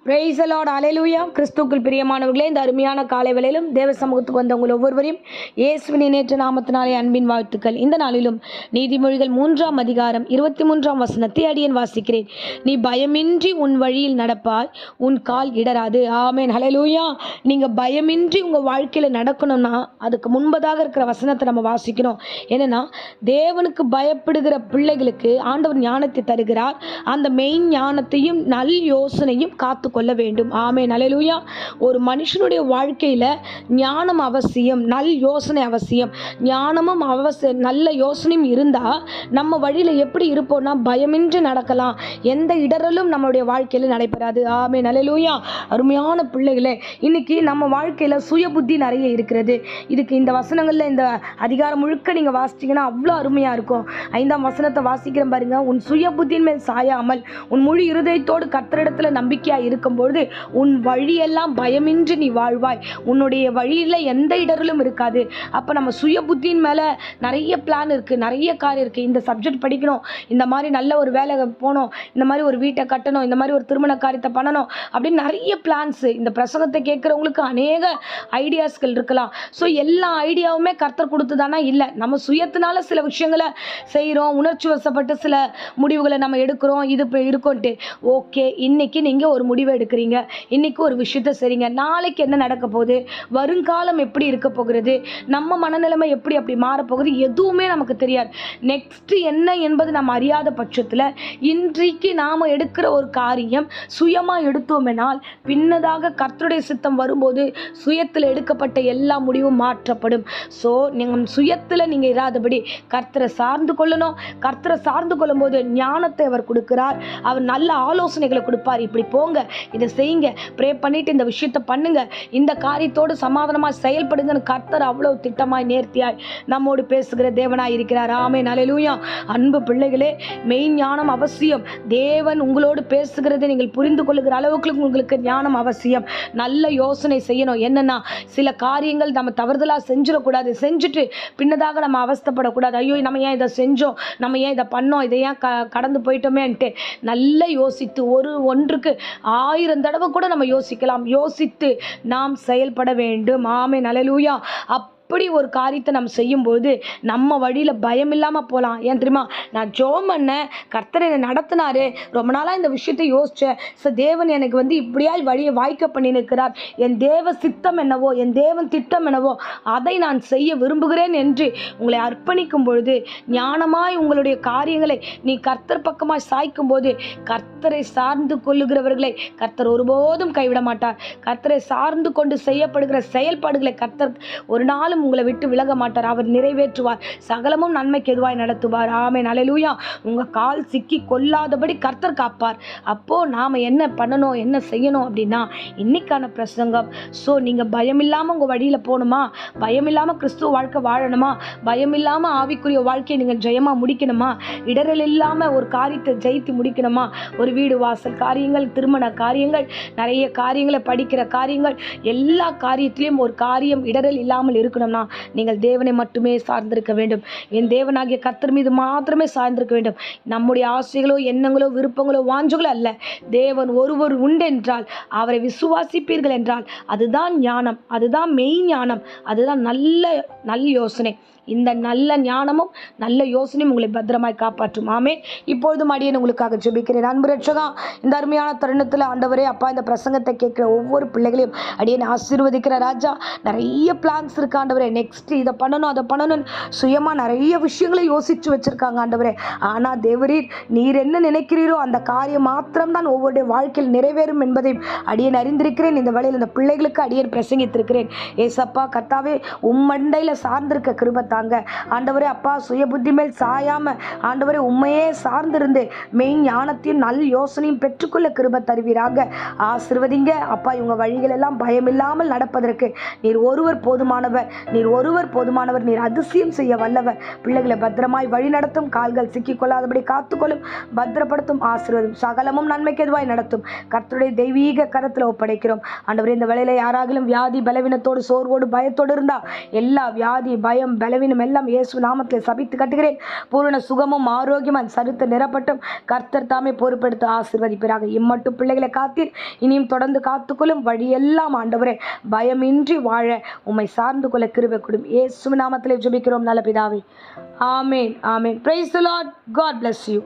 Praise the Lord, அல்லேலூயா. கிறிஸ்துவுக்குள் பிரியமானவர்களே, இந்த அருமையான காலை வேளையிலும் தேவ சமூகத்துக்கு வந்த உங்கள் ஒவ்வொருவரையும் இயேசுவின் இணையற்ற நாமத்தினாலே அன்பின் வாழ்த்துக்கள். இந்த நாளிலும் நீதிமொழிகள் 3ஆம் அதிகாரம் 23ஆம் வசனத்தை அடியேன் வாசிக்கிறேன். நீ பயமின்றி உன் வழியில் நடப்பாய், உன் கால் இடராது. ஆமென், அல்லேலூயா. நீங்கள் பயமின்றி உங்கள் வாழ்க்கையில் நடக்கணும்னா அதுக்கு முன்பதாக இருக்கிற வசனத்தை நம்ம வாசிக்கணும். என்னன்னா, தேவனுக்கு பயப்படுகிற பிள்ளைகளுக்கு ஆண்டவர் ஞானத்தை தருகிறார். அந்த மெயின் ஞானத்தையும் நல் யோசனையும் காத்து கொள்ள வேண்டும். ஆமென், அல்லேலூயா. ஒரு மனுஷனுடைய வாழ்க்கையில ஞானம் அவசியம், நல் யோசனை அவசியம். ஞானமும் அவசியம், நல்ல யோசனையும் இருந்தா நம்ம வழியில எப்படி இருப்போம்னா பயமின்றி நடக்கலாம். எந்த இடரலும் நம்மளுடைய வாழ்க்கையில நடைபெறாது. ஆமென், அல்லேலூயா. அருமையான பிள்ளைகளே, இன்னைக்கு நம்ம வாழ்க்கையில சுய புத்தி நிறைய இருக்கிறது. இதுக்கு இந்த வசனங்கள்ல இந்த அதிகாரம் முழுக்க நீங்க வாசிச்சீங்கன்னா அவ்வளோ அருமையா இருக்கும். 5ஆம் வசனத்தை வாசிக்கிறேன் பாருங்க. உன் சுய புத்தியின் மேல் சாயாமல் உன் முழு இருதயத்தோடு கர்த்தரிடத்துல நம்பிக்கையா இருக்கும்போது உன் வழியெல்லாம் பயமின்றி நீ வாழ்வாய். உன்னுடைய வழியில எந்த இடரிலும் இருக்காது. அப்ப நம்ம சுய புத்தியின் மேல நிறைய பிளான் இருக்கு, நிறைய காரியம் இருக்கு. இந்த சப்ஜெக்ட் படிக்கணும், இந்த மாதிரி நல்ல ஒரு வேலை போகணும், இந்த மாதிரி ஒரு வீட்டை கட்டணும், இந்த மாதிரி ஒரு திருமண காரியத்தை பண்ணணும் அப்படின்னு நிறைய பிளான்ஸ். இந்த பிரசங்கத்தை கேட்குறவங்களுக்கு அநேக ஐடியாஸ்கள் இருக்கலாம். ஸோ எல்லா ஐடியாவுமே கர்த்தர் கொடுத்துதானா? இல்லை. நம்ம சுயத்தினால சில விஷயங்களை செய்கிறோம், உணர்ச்சி வசப்பட்டு சில முடிவுகளை நம்ம எடுக்கிறோம். இது இப்போ இருக்கும்ட்டு ஓகே, இன்னைக்கு நீங்கள் ஒரு முடிவை எடுக்கிறீங்க, இன்னைக்கு ஒரு விஷயத்தை செய்றீங்க. நாளைக்கு என்ன நடக்க போகுது, வருங்காலம் எப்படி இருக்க போகிறது, நம்ம மனநிலைமை எப்படி அப்படி மாறப்போகுது, எதுவுமே நமக்கு தெரியாது. நெக்ஸ்ட் என்ன என்பது நம்ம அறியாத பட்சத்தில் இன்றைக்கு நாம் எடுக்கிற ஒரு காரியம் சுயமாக எடுத்தோமெனால் பின்னதாக கர்த்தருடைய சித்தம் வரும்போது சுயத்தில் எடுக்கப்பட்ட எல்லா முடிவும் மாற்றப்படும். ஸோ நீங்கள் சுயத்தில் நீங்கள் இராதபடி கர்த்தரை சார்ந்து கொள்ளணும். கர்த்தரை சார்ந்து கொள்ளும்போது ஞானத்தை அவர் கொடுக்கிறார். அவர் நல்ல ஆலோசனைகளை கொடுப்பார். இப்படி போங்க, இதை செய்யுங்க, ப்ரே பண்ணிட்டு இந்த விஷயத்தை பண்ணுங்க, இந்த காரியத்தோடு சமாதானமாக செயல்படுங்கன்னு கர்த்தர் அவ்வளோ திட்டமாய் நேர்த்தியாய் நம்மோடு பேசுகிற தேவனாய் இருக்கிறார். ஆமென், அல்லேலூயா. அன்பு பிள்ளைகளே, மெயின் ஞானம் அவசியம். தேவன் உங்களோடு பேசுகிறதை நீங்கள் புரிந்து கொள்ளுகிற அளவுக்கு உங்களுக்கு ஞானம் அவசியம். நல்ல யோசனை செய்யணும். என்னன்னா, சில காரியங்கள் நம்ம தவறுதலாக செஞ்சிடக்கூடாது. செஞ்சுட்டு பின்னதாக நம்ம அவஸ்தைப்படக்கூடாது. ஐயோ, நம்ம ஏன் இதை செஞ்சோம், நம்ம ஏன் இதை பண்ணோம், இதை ஏன் கடந்து போயிட்டோமேன்ட்டு நல்லா யோசித்து ஒன்றுக்கு 1000 தடவை கூட நம்ம யோசிக்கலாம். யோசித்து நாம் செயல்பட வேண்டும். ஆமென், அல்லேலூயா. அப்படி ஒரு காரியத்தை நம்ம செய்யும்போது நம்ம வழியில் பயம் இல்லாமல் போகலாம். ஏன் தெரியுமா? நான் ஜெபம் பண்ணேன், கர்த்தர் என்னை நடத்தினாரு, ரொம்ப நாளாக இந்த விஷயத்தை யோசித்தேன். ஸோ தேவன் எனக்கு இப்படியாய் வழியை வாய்க்க பண்ணி நிற்கிறார். என் தேவ சித்தம் என்னவோ, என் தேவன் திட்டம் என்னவோ அதை நான் செய்ய விரும்புகிறேன் என்று உங்களை அர்ப்பணிக்கும் பொழுது, ஞானமாய் உங்களுடைய காரியங்களை நீ கர்த்தர் பக்கமாய் சாய்க்கும் போது, கர்த்தரை சார்ந்து கொள்ளுகிறவர்களை கர்த்தர் ஒருபோதும் கைவிட மாட்டார். கர்த்தரை சார்ந்து கொண்டு செய்யப்படுகிற செயல்பாடுகளை கர்த்தர் ஒரு நாளும் உங்களை விட்டு விலக மாட்டார். அவர் நிறைவேற்றுவார். சகலமும் நன்மைக்கு எதுவாய் நடத்துவார். ஆமென், அல்லேலூயா. உங்க கால் சிக்கி கொள்ளாதபடி கர்த்தர் காப்பார். அப்போ நாம என்ன பண்ணணும், என்ன செய்யணும் அப்படின்னா, இன்னைக்கான பிரசங்கம். ஸோ நீங்க பயம் இல்லாம உங்க வழியில போகணுமா, பயம் இல்லாம கிறிஸ்துவ வாழ்க்கை வாழணுமா, பயம் இல்லாம ஆவிக்குரிய வாழ்க்கையை நீங்க ஜெயமா முடிக்கணுமா, இடரல் இல்லாம ஒரு காரியத்தை ஜெயித்து முடிக்கணுமா, ஒரு வீடு வாசல் காரியங்கள், திருமண காரியங்கள், நிறைய காரியங்களை படிக்கிற காரியங்கள், எல்லா காரியத்திலையும் ஒரு காரியம் இடரல் இல்லாமல் இருக்கணும்னா நீங்கள் தேவனை மட்டுமே சார்ந்திருக்க வேண்டும். என் தேவனாகிய கர்த்தர் மீது மாத்திரமே சார்ந்திருக்க வேண்டும். நம்முடைய ஆசைகளோ, எண்ணங்களோ, விருப்பங்களோ, வாஞ்சங்களோ அல்ல. தேவன் ஒருவர் உண்டு என்றால், அவரை விசுவாசிப்பீர்கள் என்றால், அதுதான் ஞானம், அதுதான் மெய் ஞானம், அதுதான் நல்ல யோசனை. இந்த நல்ல ஞானமும் நல்ல யோசனையும் உங்களை பத்திரமாய் காப்பாற்றும். ஆமென். இப்பொழுதும் அடியேன் உங்களுக்காக ஜெபிக்கிறேன். அன்பு ரட்சகா, இந்த அருமையான தருணத்தில் ஆண்டவரே அப்பா, இந்த பிரசங்கத்தை கேட்கிற ஒவ்வொரு பிள்ளைகளையும் அடியேன் ஆசீர்வதிக்கிற ராஜா. நிறைய பிளான்ஸ் இருக்கு ஆண்டவரே. நெக்ஸ்ட் இதை பண்ணணும், அதை பண்ணணும், சுயமா நிறைய விஷயங்களை யோசிச்சு வச்சிருக்காங்க ஆண்டவரே. ஆனா தேவரீர், நீர் என்ன நினைக்கிறீரோ அந்த காரியம் மாத்திரம்தான் ஒவ்வொரு வாழ்க்கையில் நிறைவேறும் என்பதை அடியேன் அறிந்திருக்கிறேன். இந்த வேளையில் இந்த பிள்ளைகளுக்கு அடியேன் பிரசங்கித்திருக்கிறேன். ஏசப்பா கர்த்தாவே, உம்மண்டையில சார்ந்திருக்க கிருபை தாங்க ஆண்டவரே. அப்பா, சுய புத்தி மேல் சாயாம ஆண்டவரே உண்மையே சார்ந்திருந்து மெய் ஞானத்தையும் நல் யோசனையும் பெற்றுக்கொள்ள கிருபை தருவீராக. ஆசீர்வதிங்க அப்பா. இவங்க வழிகள் எல்லாம் பயமில்லாமல் நடப்பதற்கு நீர் ஒருவர் போதுமானவர், நீர் ஒருவர் போதுமானவர், நீர் அதிசயம் செய்ய வல்லவர். பிள்ளைகளை பத்திரமாய் வழி நடத்தும், கால்கள் சிக்கிக்கொள்ளாதபடி காத்துக்கொள்ளும், பத்திரப்படுத்தும், ஆசீர்வதும், சகலமும் நன்மைக்கு எதுவாய் நடத்தும். கர்த்தருடைய தெய்வீக கரத்தில் ஒப்படைக்கிறோம் ஆண்டவரே. இந்த வேளையில யாராகிலும் வியாதி பலவீனத்தோடு, சோர்வோடு, பயத்தோடு இருந்தா எல்லா வியாதி, பயம், பலவீனம் பலவீனம் எல்லாம் இயேசு நாமத்தில் சபித்து கட்டுகிறேன். பூரண சுகமும் ஆரோக்கியமும் அந்த சருத்தை நிரப்பட்டும். கர்த்தர் தாமே பொறுப்பெடுத்து ஆசீர்வதிப்பீராக. இம்மட்டும் பிள்ளைகளை காத்தீர், இனியும் தொடர்ந்து காத்துக்கொள்ளும். வழியெல்லாம் ஆண்டவரே பயமின்றி வாழ உம்மை சார்ந்து கொள்ள கிருபை கொடும். இயேசு நாமத்திலே ஜெபிக்கிறோம் நல்ல பிதாவே. ஆமேன், ஆமேன். Praise the Lord. God bless you.